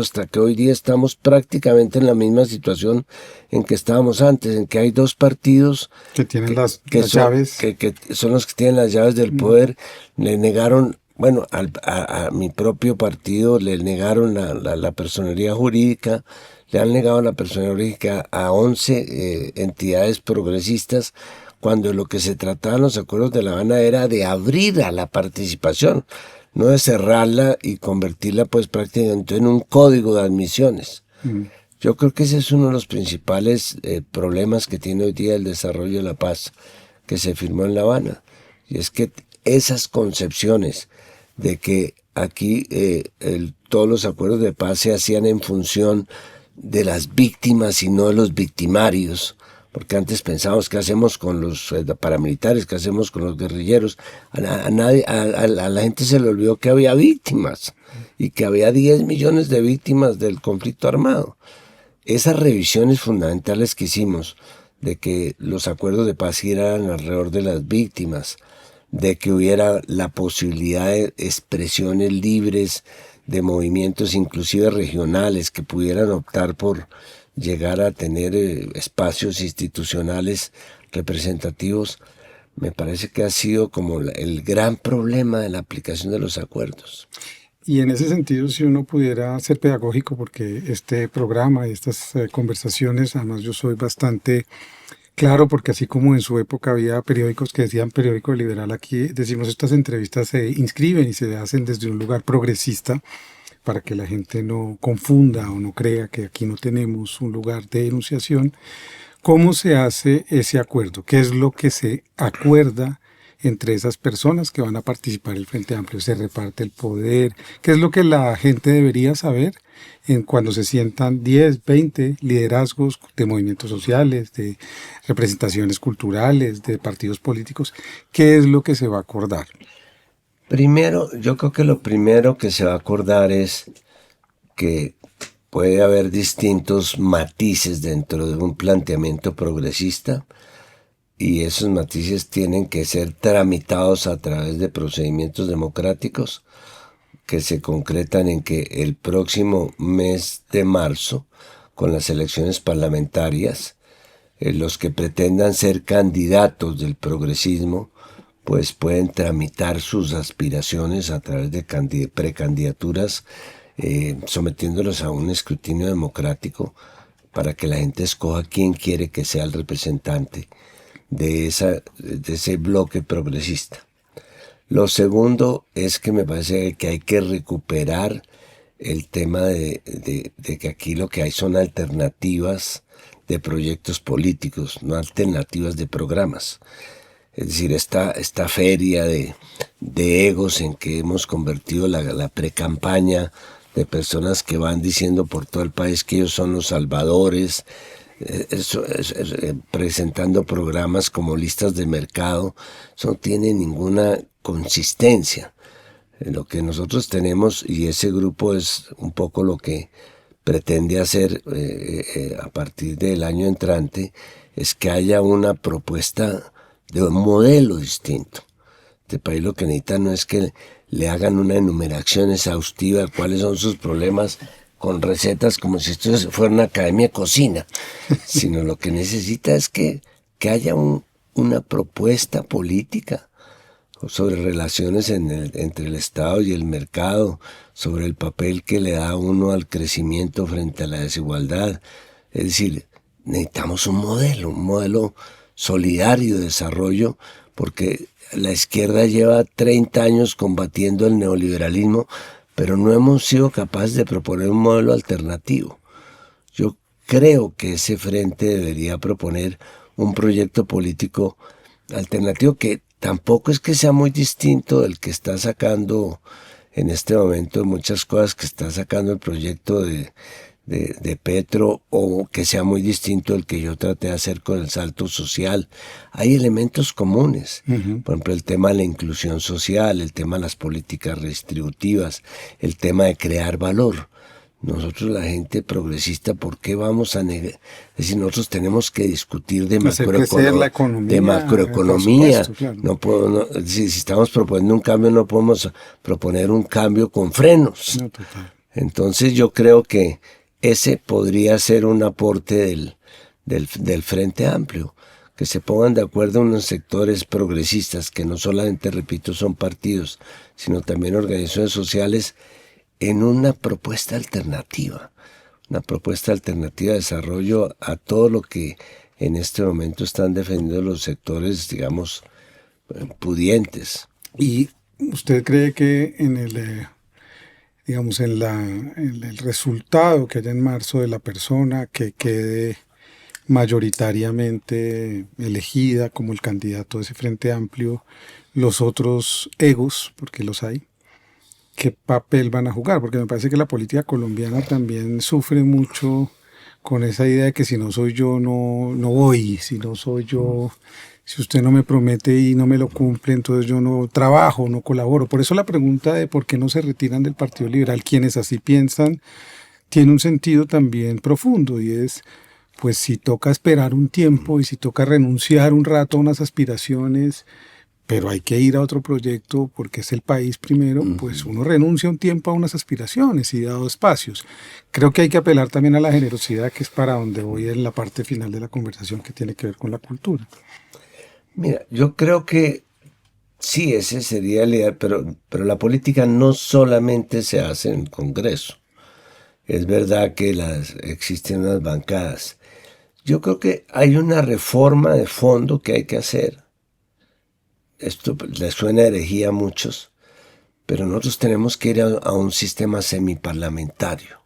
hasta que hoy día estamos prácticamente en la misma situación en que estábamos antes, en que hay dos partidos que tienen las llaves, que son los que tienen las llaves del poder. Le negaron, bueno, a mi propio partido le negaron la personería jurídica, le han negado la personería jurídica a 11 entidades progresistas, cuando lo que se trataba en los acuerdos de La Habana era de abrir a la participación, no de cerrarla y convertirla pues prácticamente en un código de admisiones. Yo creo que ese es uno de los principales problemas que tiene hoy día el desarrollo de la paz que se firmó en La Habana. Y es que esas concepciones de que aquí todos los acuerdos de paz se hacían en función de las víctimas y no de los victimarios, porque antes pensábamos qué hacemos con los paramilitares, qué hacemos con los guerrilleros. A la gente se le olvidó que había víctimas y que había 10 millones de víctimas del conflicto armado. Esas revisiones fundamentales que hicimos de que los acuerdos de paz giraran alrededor de las víctimas, de que hubiera la posibilidad de expresiones libres, de movimientos inclusive regionales que pudieran optar por llegar a tener espacios institucionales representativos, me parece que ha sido como el gran problema de la aplicación de los acuerdos. Y en ese sentido, si uno pudiera ser pedagógico, porque este programa y estas conversaciones, además yo soy bastante claro, porque así como en su época había periódicos que decían periódico liberal, aquí decimos estas entrevistas se inscriben y se hacen desde un lugar progresista, para que la gente no confunda o no crea que aquí no tenemos un lugar de enunciación. ¿Cómo se hace ese acuerdo? ¿Qué es lo que se acuerda entre esas personas que van a participar en el Frente Amplio? ¿Se reparte el poder? ¿Qué es lo que la gente debería saber cuando se sientan 10, 20 liderazgos de movimientos sociales, de representaciones culturales, de partidos políticos? ¿Qué es lo que se va a acordar? Primero, yo creo que lo primero que se va a acordar es que puede haber distintos matices dentro de un planteamiento progresista y esos matices tienen que ser tramitados a través de procedimientos democráticos que se concretan en que el próximo mes de marzo, con las elecciones parlamentarias, los que pretendan ser candidatos del progresismo pues pueden tramitar sus aspiraciones a través de precandidaturas, sometiéndolos a un escrutinio democrático para que la gente escoja quién quiere que sea el representante de ese bloque progresista. Lo segundo es que me parece que hay que recuperar el tema de que aquí lo que hay son alternativas de proyectos políticos, no alternativas de programas. Es decir, esta feria de egos en que hemos convertido la precampaña de personas que van diciendo por todo el país que ellos son los salvadores, presentando programas como listas de mercado, eso no tiene ninguna consistencia. Lo que nosotros tenemos, y ese grupo es un poco lo que pretende hacer a partir del año entrante, es que haya una propuesta de un modelo distinto. Este país lo que necesita no es que le hagan una enumeración exhaustiva de cuáles son sus problemas con recetas como si esto fuera una academia de cocina, sino lo que necesita es que haya una propuesta política sobre relaciones entre el Estado y el mercado, sobre el papel que le da uno al crecimiento frente a la desigualdad. Es decir, necesitamos un modelo solidario de desarrollo, porque la izquierda lleva 30 años combatiendo el neoliberalismo, pero no hemos sido capaces de proponer un modelo alternativo. Yo creo que ese frente debería proponer un proyecto político alternativo que tampoco es que sea muy distinto del que está sacando en este momento muchas cosas que está sacando el proyecto de Petro, o que sea muy distinto del que yo traté de hacer con el salto social. Hay elementos comunes, por ejemplo el tema de la inclusión social, el tema de las políticas redistributivas, el tema de crear valor. Nosotros, la gente progresista, ¿por qué vamos a negar? Es decir, nosotros tenemos que discutir de macroeconomía. Supuesto, claro. Si estamos proponiendo un cambio, no podemos proponer un cambio con frenos. No, total. Entonces yo creo que ese podría ser un aporte del Frente Amplio, que se pongan de acuerdo unos sectores progresistas, que no solamente, repito, son partidos, sino también organizaciones sociales, en una propuesta alternativa de desarrollo a todo lo que en este momento están defendiendo los sectores, digamos, pudientes. ¿Y usted cree que en el resultado que haya en marzo de la persona que quede mayoritariamente elegida como el candidato de ese Frente Amplio, los otros egos, porque los hay, qué papel van a jugar? Porque me parece que la política colombiana también sufre mucho con esa idea de que si no soy yo no voy, si no soy yo, si usted no me promete y no me lo cumple, entonces yo no trabajo, no colaboro. Por eso la pregunta de por qué no se retiran del Partido Liberal quienes así piensan tiene un sentido también profundo, y es, pues si toca esperar un tiempo y si toca renunciar un rato a unas aspiraciones, pero hay que ir a otro proyecto porque es el país primero, pues uno renuncia un tiempo a unas aspiraciones y dado espacios. Creo que hay que apelar también a la generosidad, que es para donde voy en la parte final de la conversación, que tiene que ver con la cultura. Mira, yo creo que sí, ese sería el ideal, pero la política no solamente se hace en el Congreso. Es verdad que existen unas bancadas. Yo creo que hay una reforma de fondo que hay que hacer. Esto les suena herejía a muchos, pero nosotros tenemos que ir a un sistema semiparlamentario,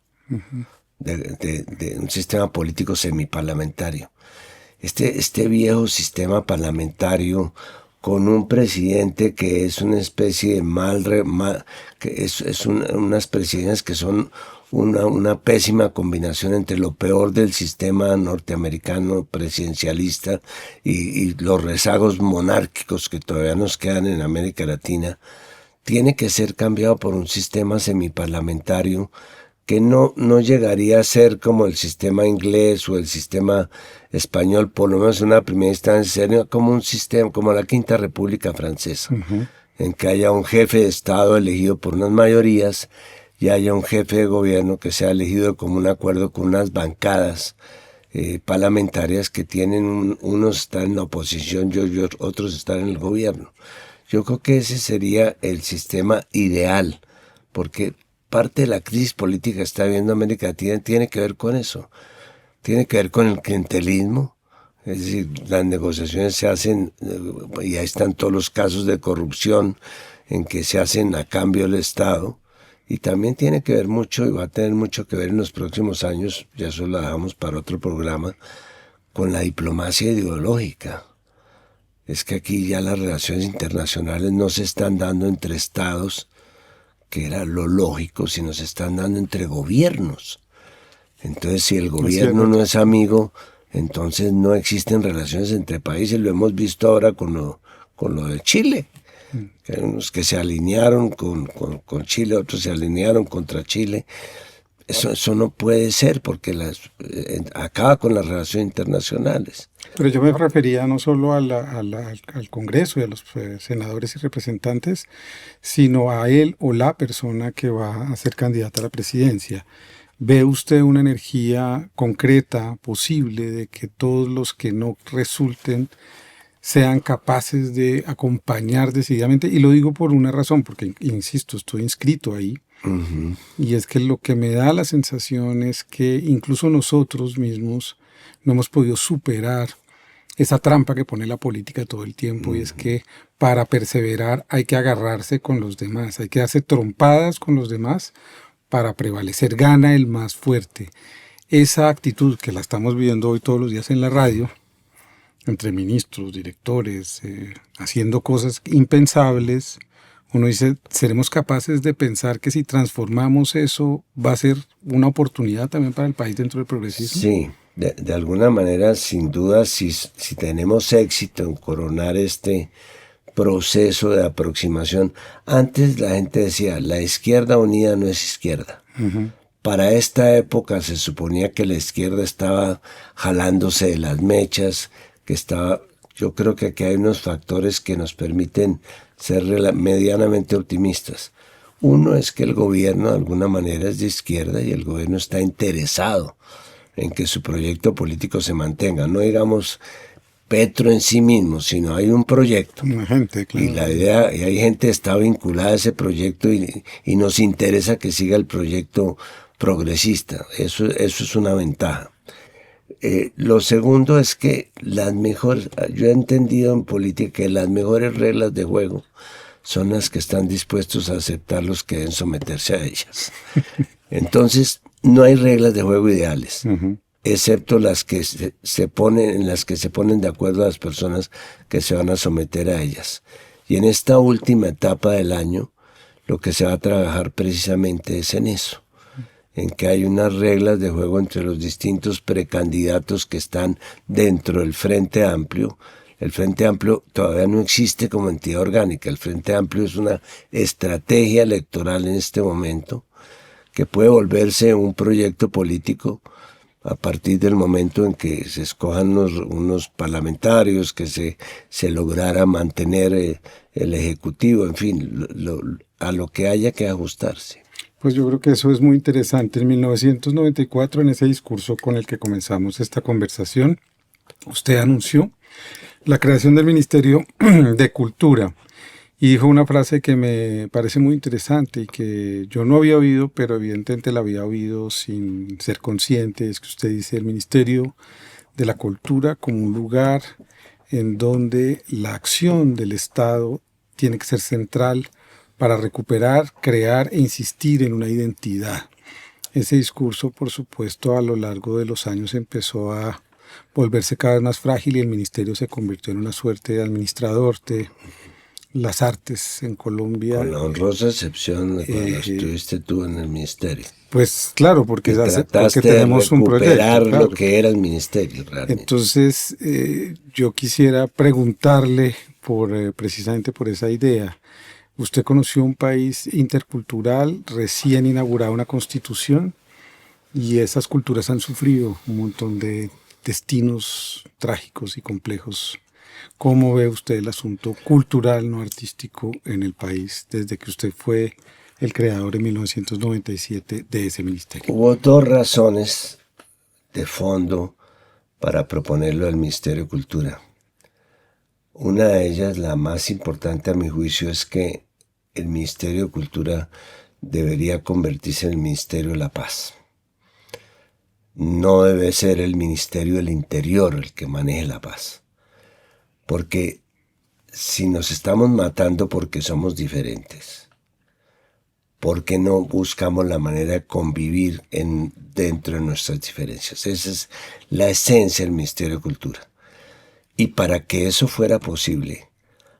de un sistema político semiparlamentario. Este viejo sistema parlamentario con un presidente que es una especie de que es unas presidencias que son una pésima combinación entre lo peor del sistema norteamericano presidencialista y los rezagos monárquicos que todavía nos quedan en América Latina, tiene que ser cambiado por un sistema semiparlamentario que no llegaría a ser como el sistema inglés o el sistema español, por lo menos en una primera instancia, como un sistema como la Quinta República Francesa, en que haya un jefe de Estado elegido por unas mayorías y haya un jefe de gobierno que sea elegido como un acuerdo con unas bancadas parlamentarias que tienen, unos están en la oposición y otros están en el gobierno. Yo creo que ese sería el sistema ideal, porque parte de la crisis política que está viviendo América Latina tiene que ver con eso, tiene que ver con el clientelismo, es decir, las negociaciones se hacen, y ahí están todos los casos de corrupción en que se hacen a cambio del Estado, y también tiene que ver mucho, y va a tener mucho que ver en los próximos años, ya eso lo dejamos para otro programa, con la diplomacia ideológica. Es que aquí ya las relaciones internacionales no se están dando entre estados, que era lo lógico, sino se están dando entre gobiernos. Entonces, si el gobierno no es amigo, entonces no existen relaciones entre países. Lo hemos visto ahora con lo de Chile. Que hay unos que se alinearon con Chile, otros se alinearon contra Chile. Eso no puede ser porque acaba con las relaciones internacionales. Pero yo me refería no solo al Congreso y a los senadores y representantes, sino a él o la persona que va a ser candidata a la presidencia. ¿Ve usted una energía concreta, posible, de que todos los que no resulten sean capaces de acompañar decididamente? Y lo digo por una razón, porque, insisto, estoy inscrito ahí. Uh-huh. Y es que lo que me da la sensación es que incluso nosotros mismos no hemos podido superar esa trampa que pone la política todo el tiempo, y es que para perseverar hay que agarrarse con los demás, hay que darse trompadas con los demás para prevalecer, gana el más fuerte. Esa actitud que la estamos viviendo hoy todos los días en la radio, entre ministros, directores, haciendo cosas impensables, uno dice, ¿seremos capaces de pensar que si transformamos eso va a ser una oportunidad también para el país dentro del progresismo? Sí, de alguna manera, sin duda, si tenemos éxito en coronar este proceso de aproximación. Antes la gente decía, la izquierda unida no es izquierda. Uh-huh. Para esta época se suponía que la izquierda estaba jalándose de las mechas, yo creo que aquí hay unos factores que nos permiten ser medianamente optimistas. Uno es que el gobierno de alguna manera es de izquierda y el gobierno está interesado en que su proyecto político se mantenga. No digamos Petro en sí mismo, sino hay un proyecto. Una gente, claro. Y la idea, y hay gente que está vinculada a ese proyecto y nos interesa que siga el proyecto progresista. Eso es una ventaja. Lo segundo es que yo he entendido en política que las mejores reglas de juego son las que están dispuestos a aceptar los que deben someterse a ellas. Entonces, no hay reglas de juego ideales, uh-huh, excepto las que en las que se ponen de acuerdo las personas que se van a someter a ellas. Y en esta última etapa del año, lo que se va a trabajar precisamente es en eso, en que hay unas reglas de juego entre los distintos precandidatos que están dentro del Frente Amplio. El Frente Amplio todavía no existe como entidad orgánica. El Frente Amplio es una estrategia electoral en este momento que puede volverse un proyecto político a partir del momento en que se escojan unos parlamentarios, que se lograra mantener el Ejecutivo, en fin, a lo que haya que ajustarse. Pues yo creo que eso es muy interesante. En 1994, en ese discurso con el que comenzamos esta conversación, usted anunció la creación del Ministerio de Cultura y dijo una frase que me parece muy interesante y que yo no había oído, pero evidentemente la había oído sin ser consciente. Es que usted dice el Ministerio de la Cultura como un lugar en donde la acción del Estado tiene que ser central para recuperar, crear e insistir en una identidad. Ese discurso, por supuesto, a lo largo de los años empezó a volverse cada vez más frágil y el ministerio se convirtió en una suerte de administrador de las artes en Colombia. Con la honrosa excepción de cuando estuviste tú en el ministerio. Pues claro, porque tenemos un proyecto. Claro. Lo que era el ministerio realmente. Entonces, yo quisiera preguntarle precisamente por esa idea. Usted conoció un país intercultural, recién inaugurada una constitución, y esas culturas han sufrido un montón de destinos trágicos y complejos. ¿Cómo ve usted el asunto cultural, no artístico, en el país desde que usted fue el creador en 1997 de ese ministerio? Hubo dos razones de fondo para proponerlo al Ministerio de Cultura. Una de ellas, la más importante a mi juicio, es que el Ministerio de Cultura debería convertirse en el Ministerio de la Paz. No debe ser el Ministerio del Interior el que maneje la paz. Porque si nos estamos matando porque somos diferentes, ¿por qué no buscamos la manera de convivir dentro de nuestras diferencias? Esa es la esencia del Ministerio de Cultura. Y para que eso fuera posible,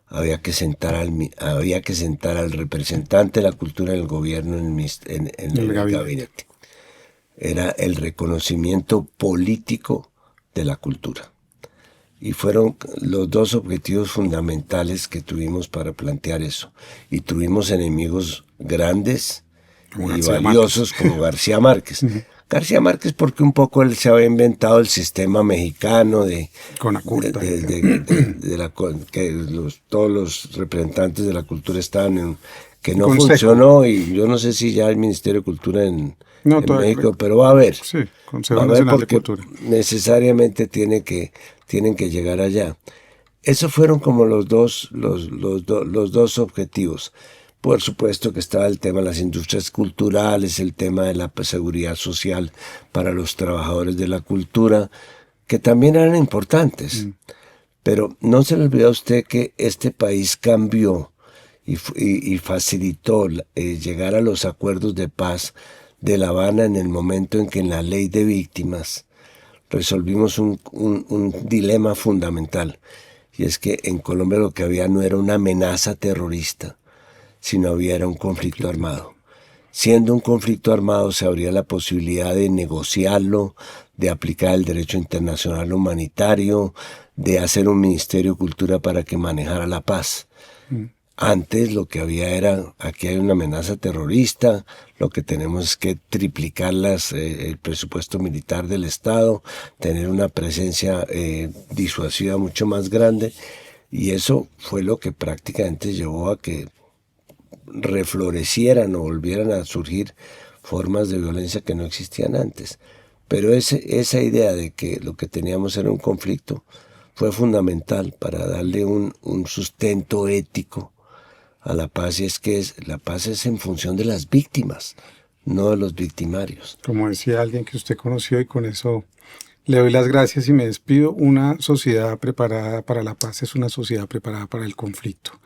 había que sentar al representante de la cultura en el gobierno en el gabinete. Era el reconocimiento político de la cultura. Y fueron los dos objetivos fundamentales que tuvimos para plantear eso. Y tuvimos enemigos grandes y valiosos como García Márquez. García Márquez porque un poco él se había inventado el sistema mexicano todos los representantes de la cultura estaban que no funcionó, y yo no sé si ya hay Ministerio de Cultura en México, pero va a haber. Sí, Consejo Nacional de Cultura. Necesariamente tienen que llegar allá. Esos fueron como los dos objetivos. Por supuesto que estaba el tema de las industrias culturales, el tema de la seguridad social para los trabajadores de la cultura, que también eran importantes. Pero no se le olvide a usted que este país cambió y facilitó llegar a los acuerdos de paz de La Habana en el momento en que en la ley de víctimas resolvimos un dilema fundamental. Y es que en Colombia lo que había no era una amenaza terrorista, sino había un conflicto armado. Siendo un conflicto armado se abría la posibilidad de negociarlo, de aplicar el derecho internacional humanitario, de hacer un Ministerio de Cultura para que manejara la paz. Antes lo que había era, aquí hay una amenaza terrorista, lo que tenemos es que triplicar el presupuesto militar del Estado, tener una presencia disuasiva mucho más grande, y eso fue lo que prácticamente llevó a que reflorecieran o volvieran a surgir formas de violencia que no existían antes. Pero esa idea de que lo que teníamos era un conflicto fue fundamental para darle un sustento ético a la paz, y es que la paz es en función de las víctimas, no de los victimarios. Como decía alguien que usted conoció, y con eso le doy las gracias y me despido, una sociedad preparada para la paz es una sociedad preparada para el conflicto.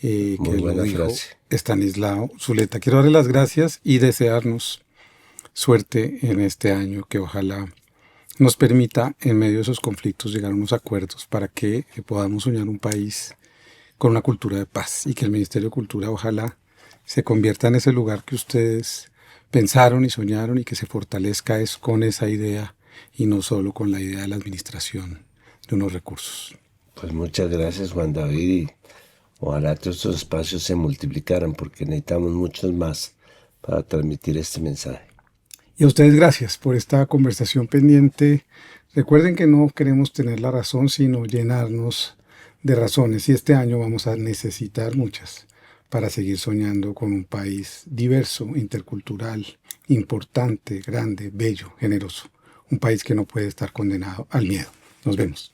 Muy que buena lo dijo frase. Estanislao Zuleta. Quiero darle las gracias y desearnos suerte en este año, que ojalá nos permita en medio de esos conflictos llegar a unos acuerdos para que podamos soñar un país con una cultura de paz, y que el Ministerio de Cultura ojalá se convierta en ese lugar que ustedes pensaron y soñaron, y que se fortalezca con esa idea y no solo con la idea de la administración de unos recursos. Pues muchas gracias, Juan David, y ojalá todos estos espacios se multiplicaran, porque necesitamos muchos más para transmitir este mensaje. Y a ustedes gracias por esta conversación pendiente. Recuerden que no queremos tener la razón, sino llenarnos de razones, y este año vamos a necesitar muchas para seguir soñando con un país diverso, intercultural, importante, grande, bello, generoso. Un país que no puede estar condenado al miedo. Nos vemos.